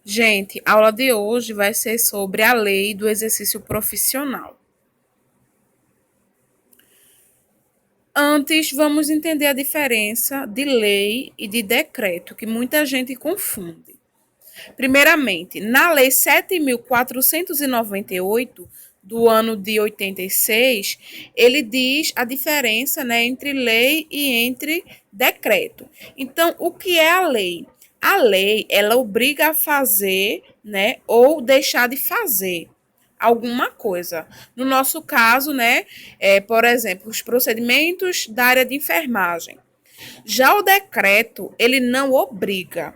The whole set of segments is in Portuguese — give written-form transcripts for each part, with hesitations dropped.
Gente, a aula de hoje vai ser sobre a lei do exercício profissional. Antes, vamos entender a diferença de lei e de decreto, que muita gente confunde. Primeiramente, na Lei 7.498, do ano de 86, ele diz a diferença, né, entre lei e entre decreto. Então, o que é a lei? A lei, ela obriga a fazer, né, ou deixar de fazer alguma coisa. No nosso caso, né, por exemplo, os procedimentos da área de enfermagem. Já o decreto, ele não obriga,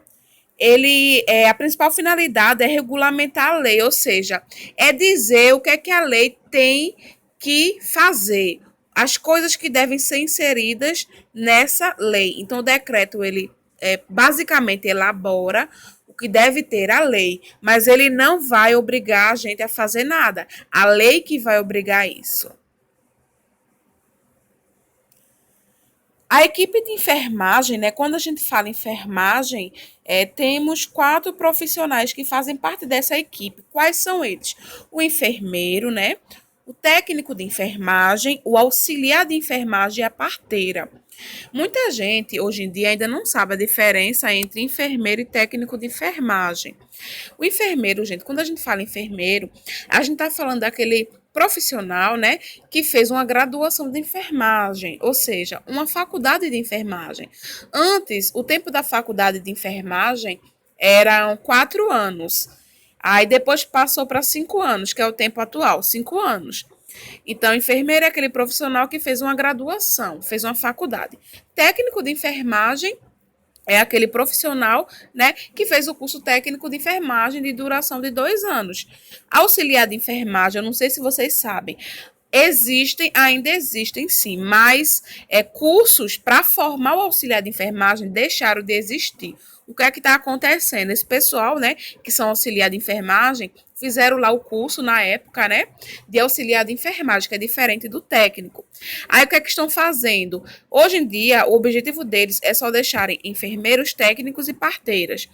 a principal finalidade é regulamentar a lei, ou seja, é dizer o que a lei tem que fazer, as coisas que devem ser inseridas nessa lei. Então, o decreto, ele basicamente elabora o que deve ter a lei, mas ele não vai obrigar a gente a fazer nada. A lei que vai obrigar isso. A equipe de enfermagem, né? Quando a gente fala em enfermagem, temos 4 profissionais que fazem parte dessa equipe. Quais são eles? O enfermeiro, né? O técnico de enfermagem, o auxiliar de enfermagem e a parteira. Muita gente hoje em dia ainda não sabe a diferença entre enfermeiro e técnico de enfermagem. O enfermeiro, gente, quando a gente fala enfermeiro, a gente está falando daquele profissional, né, que fez uma graduação de enfermagem, ou seja, uma faculdade de enfermagem. Antes, o tempo da faculdade de enfermagem eram 4 anos. Aí depois passou para 5 anos, que é o tempo atual, 5 anos. Então, enfermeiro é aquele profissional que fez uma graduação, fez uma faculdade. Técnico de enfermagem é aquele profissional, né, que fez o curso técnico de enfermagem de duração de 2 anos. Auxiliar de enfermagem, eu não sei se vocês sabem, ainda existem sim, mas cursos para formar o auxiliar de enfermagem deixaram de existir. O que é que está acontecendo? Esse pessoal, né, que são auxiliar de enfermagem, fizeram lá o curso na época, né, de auxiliar de enfermagem, que é diferente do técnico. Aí o que é que estão fazendo? Hoje em dia, o objetivo deles é só deixarem enfermeiros, técnicos e parteiras.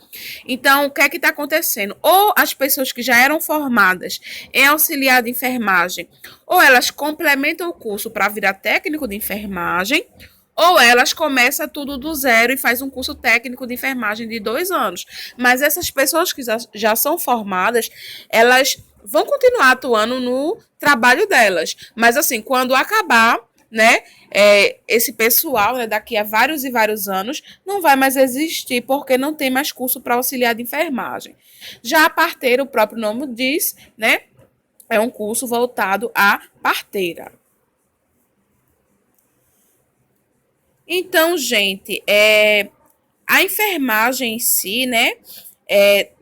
Então, o que é que está acontecendo? Ou as pessoas que já eram formadas em auxiliar de enfermagem, ou elas complementam o curso para virar técnico de enfermagem, ou elas começam tudo do zero e faz um curso técnico de enfermagem de 2 anos. Mas essas pessoas que já são formadas, elas vão continuar atuando no trabalho delas. Mas assim, quando acabar, né, esse pessoal, né, daqui a vários e vários anos, não vai mais existir porque não tem mais curso para auxiliar de enfermagem. Já a parteira, o próprio nome diz, né, é um curso voltado à parteira. Então, gente, a enfermagem em si, né,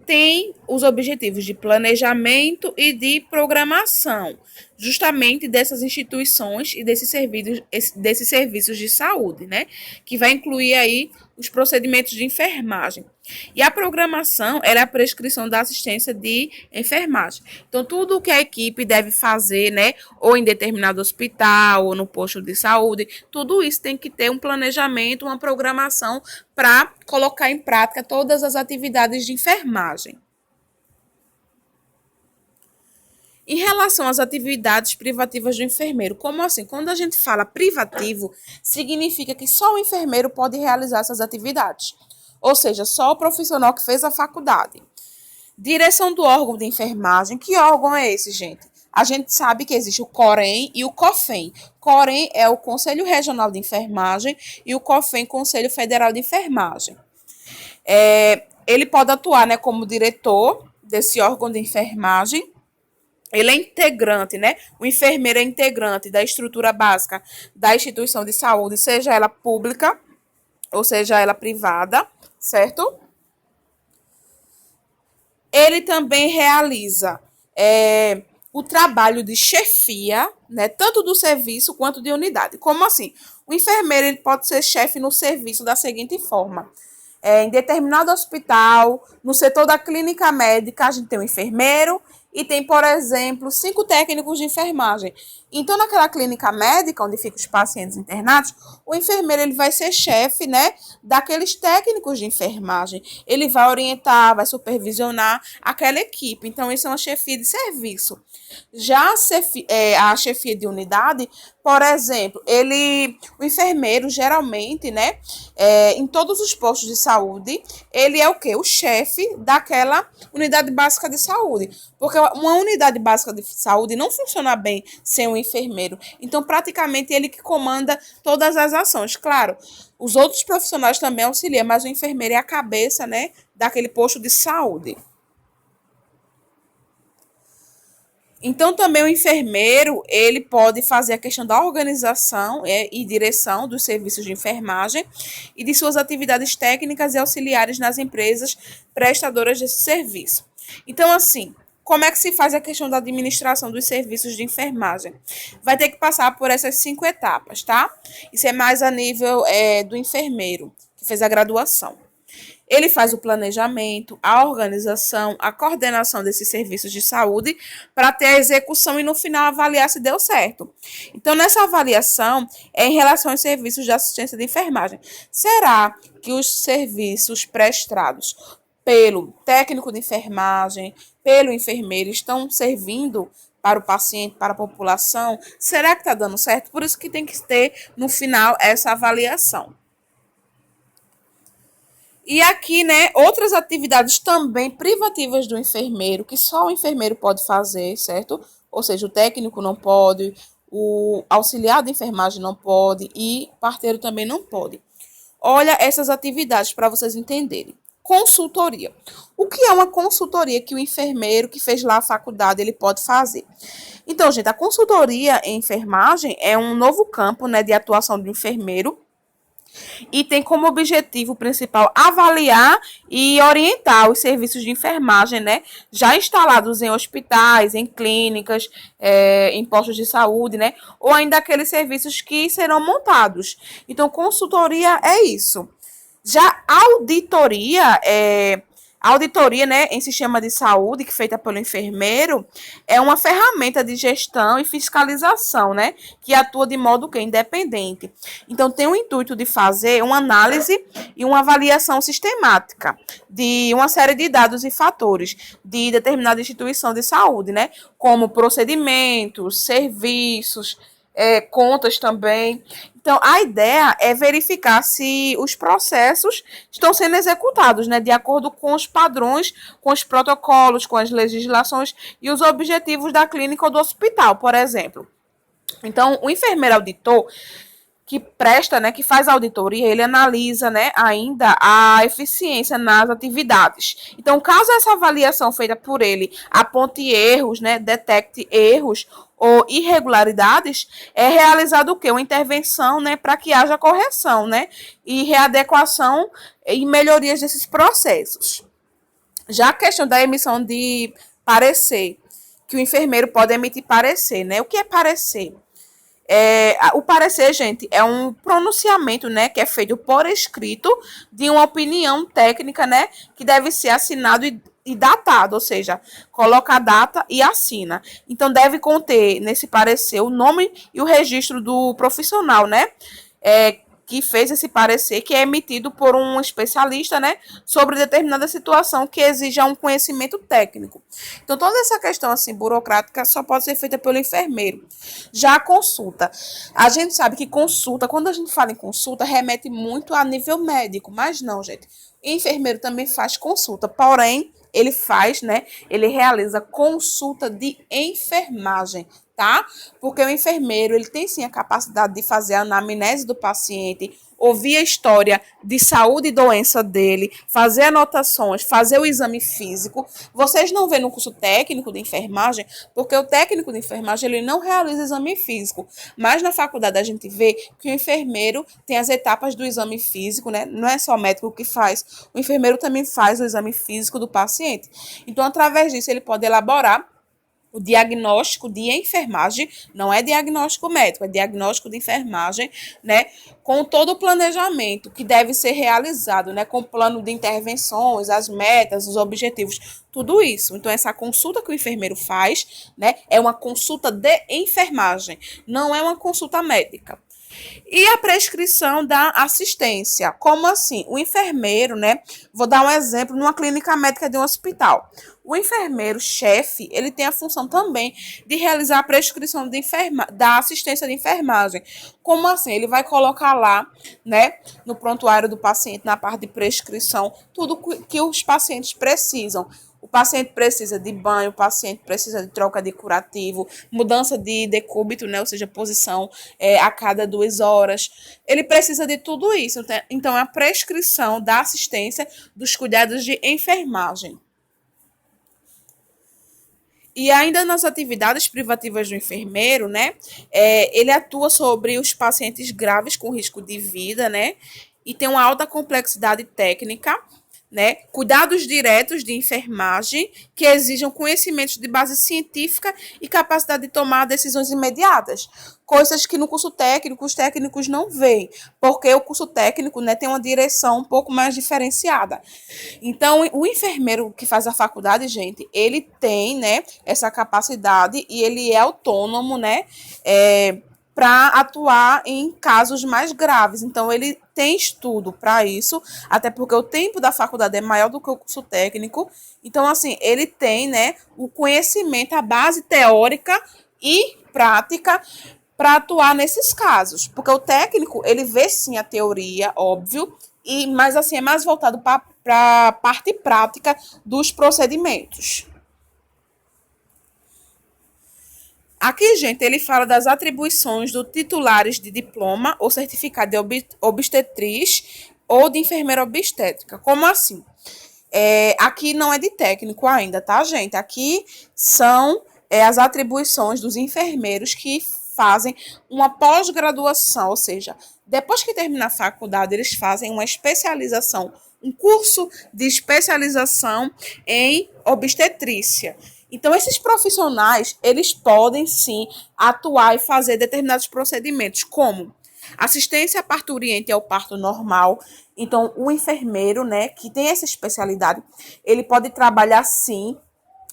tem os objetivos de planejamento e de programação, justamente dessas instituições e desses serviços de saúde, né, que vai incluir aí os procedimentos de enfermagem. E a programação é a prescrição da assistência de enfermagem. Então, tudo o que a equipe deve fazer, né, ou em determinado hospital, ou no posto de saúde, tudo isso tem que ter um planejamento, uma programação para colocar em prática todas as atividades de enfermagem. Em relação às atividades privativas do enfermeiro, como assim? Quando a gente fala privativo, significa que só o enfermeiro pode realizar essas atividades. Ou seja, só o profissional que fez a faculdade. Direção do órgão de enfermagem. Que órgão é esse, gente? A gente sabe que existe o COREM e o COFEM. COREM é o Conselho Regional de Enfermagem e o COFEM, Conselho Federal de Enfermagem. Ele pode atuar, né, como diretor desse órgão de enfermagem. Ele é integrante, né? O enfermeiro é integrante da estrutura básica da instituição de saúde, seja ela pública ou seja ela privada, certo? Ele também realiza o trabalho de chefia, né, tanto do serviço quanto de unidade. Como assim? O enfermeiro ele pode ser chefe no serviço da seguinte forma: em determinado hospital, no setor da clínica médica, a gente tem um enfermeiro e tem, por exemplo, 5 técnicos de enfermagem. Então, naquela clínica médica, onde ficam os pacientes internados, o enfermeiro ele vai ser chefe, né, daqueles técnicos de enfermagem. Ele vai orientar, vai supervisionar aquela equipe. Então, isso é uma chefia de serviço. Já a chefia de unidade, por exemplo, o enfermeiro, geralmente, né, em todos os postos de saúde, ele é o quê? O chefe daquela unidade básica de saúde. Porque uma unidade básica de saúde não funciona bem sem um enfermeiro. Então, praticamente, ele que comanda todas as ações. Claro, os outros profissionais também auxiliam, mas o enfermeiro é a cabeça, né, daquele posto de saúde. Então, também o enfermeiro, ele pode fazer a questão da organização e direção dos serviços de enfermagem e de suas atividades técnicas e auxiliares nas empresas prestadoras desse serviço. Então, assim, como é que se faz a questão da administração dos serviços de enfermagem? Vai ter que passar por essas 5 etapas, tá? Isso é mais a nível do enfermeiro, que fez a graduação. Ele faz o planejamento, a organização, a coordenação desses serviços de saúde para ter a execução e no final avaliar se deu certo. Então, nessa avaliação é em relação aos serviços de assistência de enfermagem. Será que os serviços prestados pelo técnico de enfermagem, pelo enfermeiro, estão servindo para o paciente, para a população? Será que está dando certo? Por isso que tem que ter, no final, essa avaliação. E aqui, né, outras atividades também privativas do enfermeiro, que só o enfermeiro pode fazer, certo? Ou seja, o técnico não pode, o auxiliar de enfermagem não pode e o parteiro também não pode. Olha essas atividades para vocês entenderem. Consultoria. O que é uma consultoria que o enfermeiro que fez lá a faculdade ele pode fazer? Então, gente, a consultoria em enfermagem é um novo campo, né, de atuação do enfermeiro e tem como objetivo principal avaliar e orientar os serviços de enfermagem, né, já instalados em hospitais, em clínicas, em postos de saúde, né, ou ainda aqueles serviços que serão montados. Então, consultoria é isso. Já a auditoria, né, em sistema de saúde, que é feita pelo enfermeiro, é uma ferramenta de gestão e fiscalização, né, que atua de modo que independente. Então, tem o intuito de fazer uma análise e uma avaliação sistemática de uma série de dados e fatores de determinada instituição de saúde, né, como procedimentos, serviços, contas também. Então, a ideia é verificar se os processos estão sendo executados, né, de acordo com os padrões, com os protocolos, com as legislações e os objetivos da clínica ou do hospital, por exemplo. Então, o enfermeiro auditor que presta, né, que faz a auditoria, ele analisa, né, ainda a eficiência nas atividades. Então, caso essa avaliação feita por ele aponte erros, né, detecte erros ou irregularidades, é realizado o quê? Uma intervenção, né, para que haja correção, né, e readequação e melhorias desses processos. Já a questão da emissão de parecer, que o enfermeiro pode emitir parecer, né? O que é parecer? O parecer, gente, é um pronunciamento, né, que é feito por escrito de uma opinião técnica, né, que deve ser assinado e datado, ou seja, coloca a data e assina. Então, deve conter nesse parecer o nome e o registro do profissional, né, que fez esse parecer, que é emitido por um especialista, né, sobre determinada situação que exija um conhecimento técnico. Então, toda essa questão assim burocrática só pode ser feita pelo enfermeiro. Já a consulta, a gente sabe que consulta, quando a gente fala em consulta, remete muito a nível médico, mas não, gente. O enfermeiro também faz consulta, porém, ele faz, né, ele realiza consulta de enfermagem, tá? Porque o enfermeiro, ele tem sim a capacidade de fazer a anamnese do paciente, ouvir a história de saúde e doença dele, fazer anotações, fazer o exame físico. Vocês não vê no curso técnico de enfermagem, porque o técnico de enfermagem, ele não realiza exame físico, mas na faculdade a gente vê que o enfermeiro tem as etapas do exame físico, né? Não é só o médico que faz, o enfermeiro também faz o exame físico do paciente. Então, através disso, ele pode elaborar o diagnóstico de enfermagem, não é diagnóstico médico, é diagnóstico de enfermagem, né, com todo o planejamento que deve ser realizado, né, com o plano de intervenções, as metas, os objetivos, tudo isso. Então, essa consulta que o enfermeiro faz, né, é uma consulta de enfermagem, não é uma consulta médica. E a prescrição da assistência. Como assim? O enfermeiro, né? Vou dar um exemplo numa clínica médica de um hospital. O enfermeiro-chefe, ele tem a função também de realizar a prescrição da assistência de enfermagem. Como assim? Ele vai colocar lá, né, no prontuário do paciente, na parte de prescrição, tudo que os pacientes precisam. O paciente precisa de banho, o paciente precisa de troca de curativo, mudança de decúbito, né? Ou seja, posição a cada 2 horas. Ele precisa de tudo isso. Então, é a prescrição da assistência dos cuidados de enfermagem. E ainda nas atividades privativas do enfermeiro, né? Ele atua sobre os pacientes graves com risco de vida, né? E tem uma alta complexidade técnica, né? Cuidados diretos de enfermagem que exijam conhecimentos de base científica e capacidade de tomar decisões imediatas. Coisas que no curso técnico os técnicos não veem, porque o curso técnico, né, tem uma direção um pouco mais diferenciada. Então, o enfermeiro que faz a faculdade, gente, ele tem, né, essa capacidade e ele é autônomo, né, para atuar em casos mais graves. Então, ele tem estudo para isso, até porque o tempo da faculdade é maior do que o curso técnico. Então, assim, ele tem, né, o conhecimento, a base teórica e prática para atuar nesses casos. Porque o técnico, ele vê sim a teoria, óbvio, mas assim, é mais voltado para a parte prática dos procedimentos. Aqui, gente, ele fala das atribuições do titulares de diploma ou certificado de obstetriz ou de enfermeira obstétrica. Como assim? Aqui não é de técnico ainda, tá, gente? Aqui são as atribuições dos enfermeiros que fazem uma pós-graduação, ou seja, depois que termina a faculdade, eles fazem uma especialização, um curso de especialização em obstetrícia. Então, esses profissionais, eles podem, sim, atuar e fazer determinados procedimentos, como assistência parturiente ao parto normal. Então, o enfermeiro, né, que tem essa especialidade, ele pode trabalhar, sim,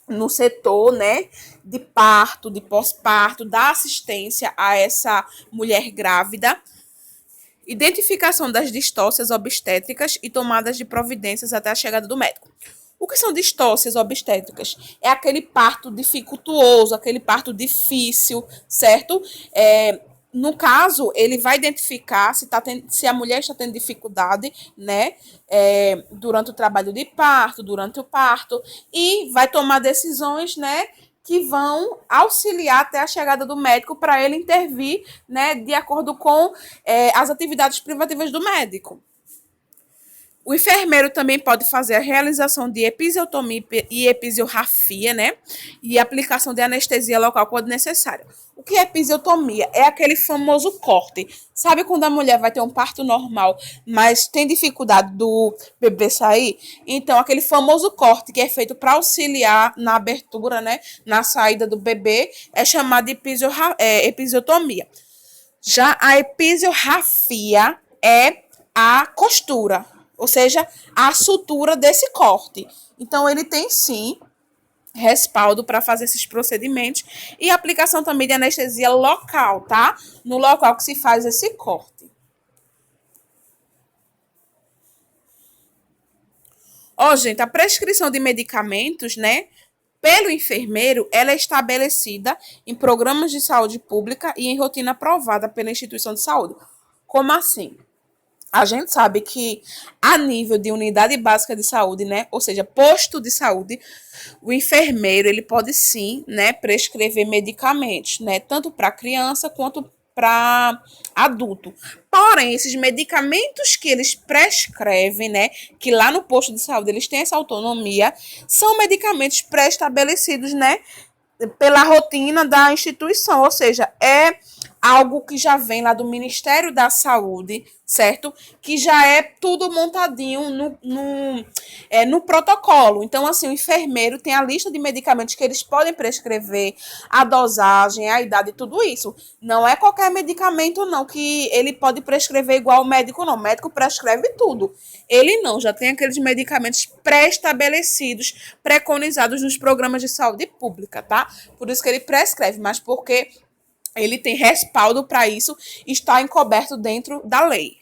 no setor, né, de parto, de pós-parto, da assistência a essa mulher grávida, identificação das distócias obstétricas e tomadas de providências até a chegada do médico. O que são distócias obstétricas? É aquele parto dificultuoso, aquele parto difícil, certo? No caso, ele vai identificar se a mulher está tendo dificuldade, né, durante o trabalho de parto, durante o parto, e vai tomar decisões, né, que vão auxiliar até a chegada do médico para ele intervir, né, de acordo com as atividades privativas do médico. O enfermeiro também pode fazer a realização de episiotomia e episiorrafia, né? E aplicação de anestesia local quando necessário. O que é episiotomia? É aquele famoso corte. Sabe quando a mulher vai ter um parto normal, mas tem dificuldade do bebê sair? Então, aquele famoso corte que é feito para auxiliar na abertura, né? Na saída do bebê, é chamado de episiotomia. Já a episiorrafia é a costura, ou seja, a sutura desse corte. Então, ele tem sim respaldo para fazer esses procedimentos e aplicação também de anestesia local, tá? No local que se faz esse corte. Gente, a prescrição de medicamentos, né, pelo enfermeiro, ela é estabelecida em programas de saúde pública e em rotina aprovada pela instituição de saúde. Como assim? A gente sabe que a nível de unidade básica de saúde, né, ou seja, posto de saúde, o enfermeiro, ele pode sim, né, prescrever medicamentos, né, tanto para criança quanto para adulto. Porém, esses medicamentos que eles prescrevem, né, que lá no posto de saúde eles têm essa autonomia, são medicamentos pré-estabelecidos, né, pela rotina da instituição, ou seja, algo que já vem lá do Ministério da Saúde, certo? Que já é tudo montadinho no protocolo. Então, assim, o enfermeiro tem a lista de medicamentos que eles podem prescrever, a dosagem, a idade, tudo isso. Não é qualquer medicamento, não, que ele pode prescrever igual o médico, não. O médico prescreve tudo. Ele não, já tem aqueles medicamentos pré-estabelecidos, preconizados nos programas de saúde pública, tá? Por isso que ele prescreve, mas porque ele tem respaldo para isso, está encoberto dentro da lei.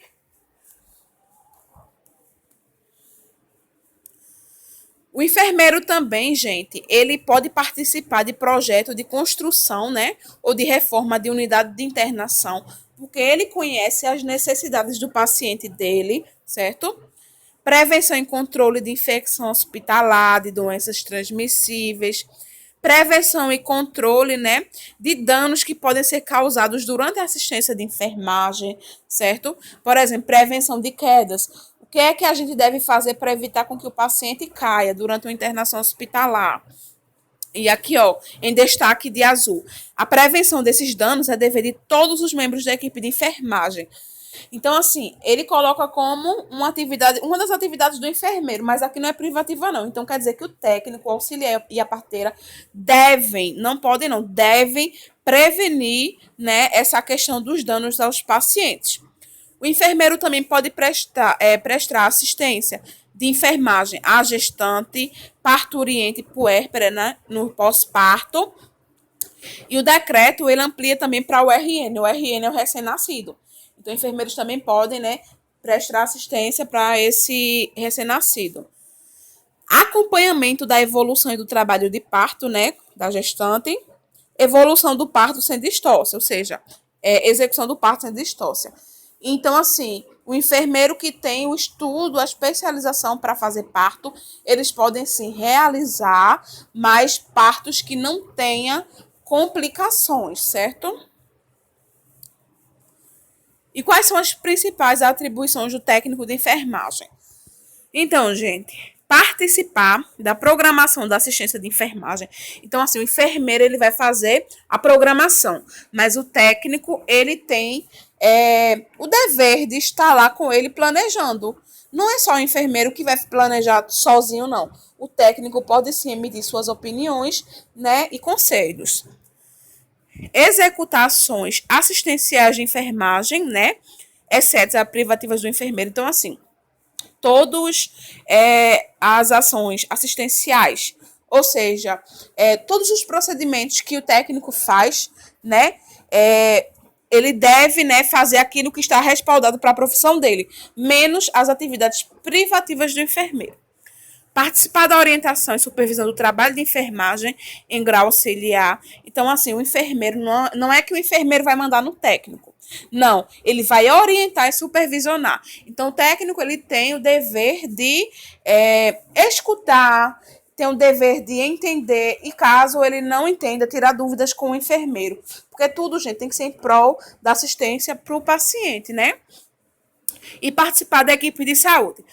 O enfermeiro também, gente, ele pode participar de projeto de construção, né, ou de reforma de unidade de internação, porque ele conhece as necessidades do paciente dele, certo? Prevenção e controle de infecção hospitalar, de doenças transmissíveis, prevenção e controle, né, de danos que podem ser causados durante a assistência de enfermagem, certo? Por exemplo, prevenção de quedas. O que é que a gente deve fazer para evitar com que o paciente caia durante uma internação hospitalar? E aqui, ó, em destaque de azul, a prevenção desses danos é dever de todos os membros da equipe de enfermagem. Então, assim, ele coloca como uma atividade, uma das atividades do enfermeiro, mas aqui não é privativa, não. Então, quer dizer que o técnico, o auxiliar e a parteira devem, não podem, não, devem prevenir, né, essa questão dos danos aos pacientes. O enfermeiro também pode prestar assistência de enfermagem à gestante, parturiente e puérpera, né, no pós-parto. E o decreto, ele amplia também para o RN. O RN é o recém-nascido. Então, enfermeiros também podem, né, prestar assistência para esse recém-nascido. Acompanhamento da evolução e do trabalho de parto, né, da gestante. Evolução do parto sem distócia, ou seja, execução do parto sem distócia. Então, assim, o enfermeiro que tem o estudo, a especialização para fazer parto, eles podem sim realizar mais partos que não tenha complicações, certo? E quais são as principais atribuições do técnico de enfermagem? Então, gente, participar da programação da assistência de enfermagem. Então, assim, o enfermeiro ele vai fazer a programação, mas o técnico ele tem o dever de estar lá com ele planejando. Não é só o enfermeiro que vai planejar sozinho, não. O técnico pode sim emitir suas opiniões, né, e conselhos. Executar ações assistenciais de enfermagem, né, exceto as privativas do enfermeiro. Então, assim, todas as ações assistenciais, ou seja, todos os procedimentos que o técnico faz, né, ele deve, né, fazer aquilo que está respaldado para a profissão dele, menos as atividades privativas do enfermeiro. Participar da orientação e supervisão do trabalho de enfermagem em grau auxiliar. Então, assim, o enfermeiro não é que o enfermeiro vai mandar no técnico. Não, ele vai orientar e supervisionar. Então, o técnico ele tem o dever de escutar, tem o dever de entender e, caso ele não entenda, tirar dúvidas com o enfermeiro. Porque tudo, gente, tem que ser em prol da assistência para o paciente, né? E participar da equipe de saúde.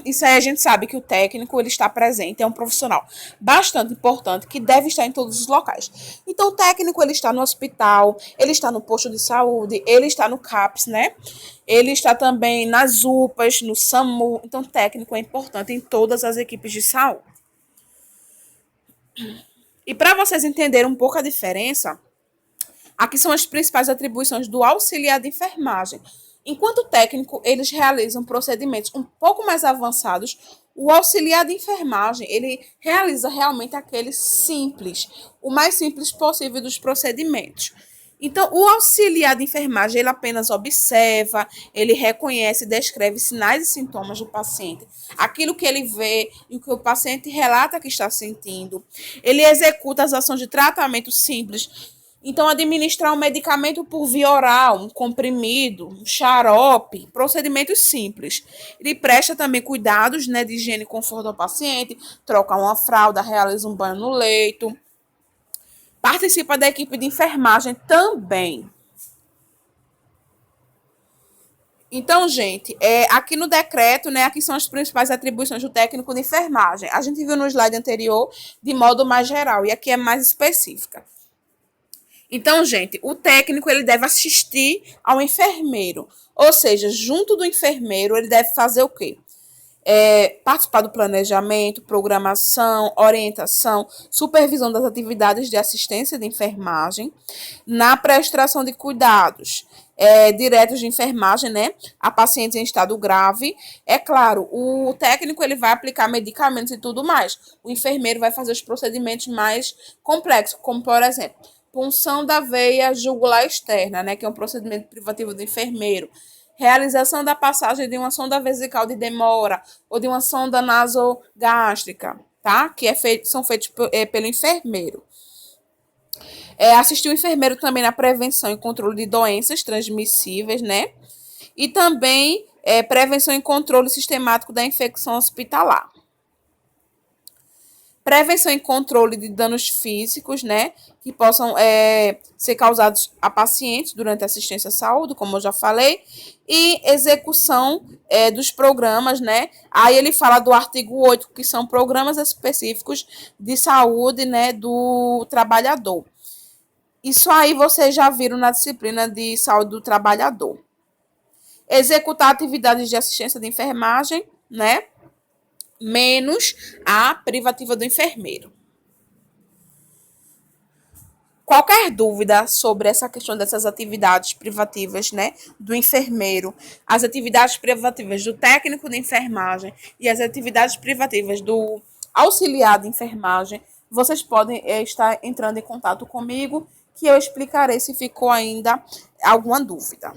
Isso aí a gente sabe que o técnico ele está presente, é um profissional bastante importante que deve estar em todos os locais. Então, o técnico ele está no hospital, ele está no posto de saúde, ele está no CAPS, né? Ele está também nas UPAs, no SAMU. Então, o técnico é importante em todas as equipes de saúde. E para vocês entenderem um pouco a diferença, aqui são as principais atribuições do auxiliar de enfermagem. Enquanto o técnico, eles realizam procedimentos um pouco mais avançados, o auxiliar de enfermagem, ele realiza realmente aqueles simples, o mais simples possível dos procedimentos. Então, o auxiliar de enfermagem, ele apenas observa, ele reconhece e descreve sinais e sintomas do paciente, aquilo que ele vê e o que o paciente relata que está sentindo. Ele executa as ações de tratamento simples. Então, administrar um medicamento por via oral, um comprimido, um xarope, procedimentos simples. Ele presta também cuidados, né, de higiene e conforto ao paciente, troca uma fralda, realiza um banho no leito. Participa da equipe de enfermagem também. Então, gente, aqui no decreto, né, aqui são as principais atribuições do técnico de enfermagem. A gente viu no slide anterior de modo mais geral e aqui é mais específica. Então, gente, o técnico ele deve assistir ao enfermeiro, ou seja, junto do enfermeiro ele deve fazer o quê? Participar do planejamento, programação, orientação, supervisão das atividades de assistência de enfermagem, na prestação de cuidados diretos de enfermagem, né, a pacientes em estado grave. É claro, o técnico ele vai aplicar medicamentos e tudo mais. O enfermeiro vai fazer os procedimentos mais complexos, como por exemplo, punção da veia jugular externa, né, que é um procedimento privativo do enfermeiro. Realização da passagem de uma sonda vesical de demora ou de uma sonda nasogástrica, tá? Que são feitos pelo enfermeiro. Assistir o enfermeiro também na prevenção e controle de doenças transmissíveis, né? E também prevenção e controle sistemático da infecção hospitalar. Prevenção e controle de danos físicos, né, que possam ser causados a pacientes durante a assistência à saúde, como eu já falei, e execução dos programas, né, aí ele fala do artigo 8, que são programas específicos de saúde, né, do trabalhador. Isso aí vocês já viram na disciplina de saúde do trabalhador. Executar atividades de assistência de enfermagem, né, menos a privativa do enfermeiro. Qualquer dúvida sobre essa questão dessas atividades privativas, né, do enfermeiro, as atividades privativas do técnico de enfermagem e as atividades privativas do auxiliar de enfermagem, vocês podem estar entrando em contato comigo, que eu explicarei se ficou ainda alguma dúvida.